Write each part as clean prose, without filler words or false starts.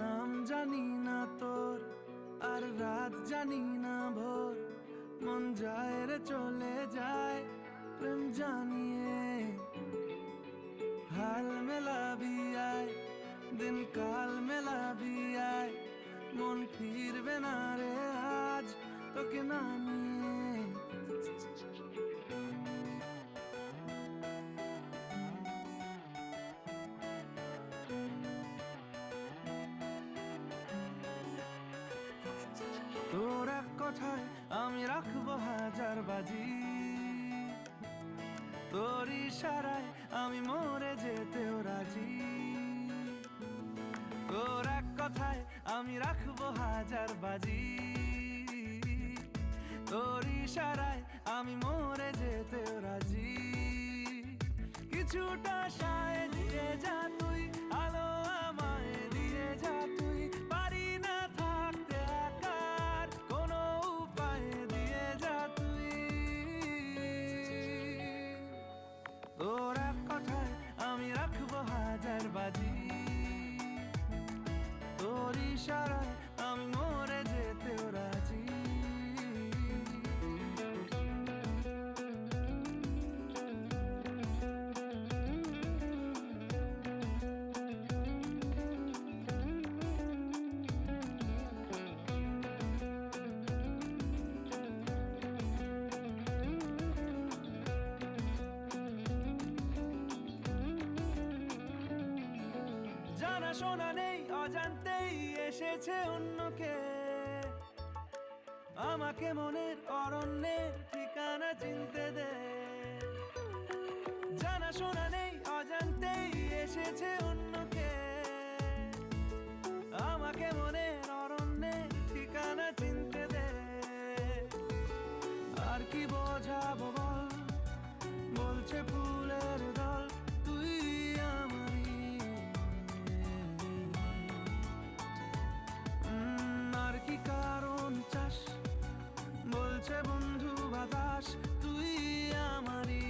নাম জানি না তোর, আর রাত জানি না ভোর, মন যায় রে চলে যায় প্রেম জানিয়ে। হাল মেলাবি আয়, দিন কাল মেলাবি আয়, মন ফিরবে না রে আজ তোকে না নিয়ে। তোর এক কথায় আমি রাখবো হাজার বাজি, তোর ইশারায় আমি মরে যেতেও রাজি। তোর এক কথায় আমি রাখবো হাজার বাজি, তোর ইশারায় আমি মরে যেতেও রাজি। কিছুটা সায় দিয়ে যা তুই, আলো আমায় দিয়ে যা তুই, পারি না থাকতে একার কোনো উপায় দিয়ে যা তুই। তোর এক কথায় আমি রাখবো হাজার বাজি, তোর ইশারায় আমি মরে যেতেও রাজি। জানা শোনা নেই, অজান্তেই এসেছে অন্যকে, আমাকে মনের অরণ্যের ঠিকানা চিনতে দে। জানা শোনা নেই, অজান্তেই এসেছে অন্যকে, আমাকে মনের অরণ্যের ঠিকানা চিনতে দে। আর কি বোঝাবো বল, বলছে ফুলের দল তুই আমারই। আর কি কারণ চাস, বলছে বন্ধু বাতাস তুই আমারই।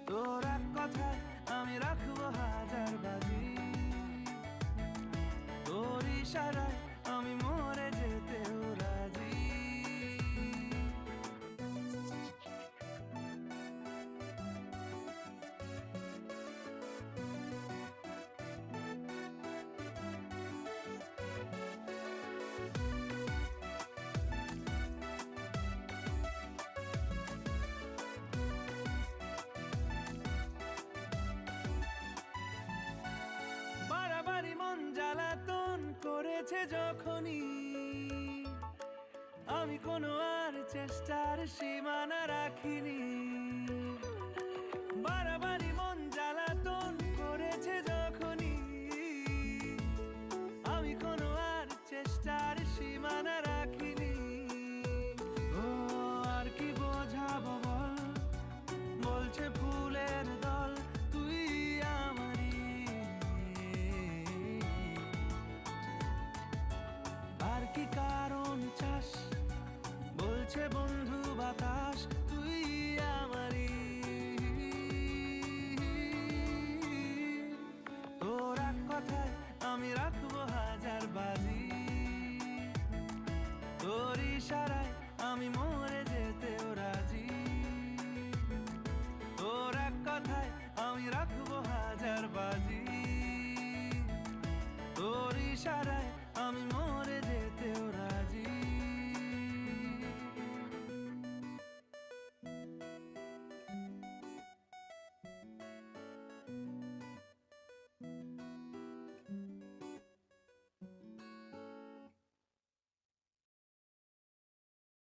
তোর এক কথায় আমি রাখবো হাজার বাজি, তোর ইশারায় আমি মরে যেতেও রাজি। বাড়াবাড়ি মন জ্বালাতন করেছে যখনই, আমি কোনো আর চেষ্টার সীমানা রাখিনি। বাড়াবাড়ি মন জ্বালাতন করেছে যখনই, আমি কোনো আর চেষ্টার সীমানা রাখিনি। ও আর কি বোঝাবো বল, বলছে ফুলের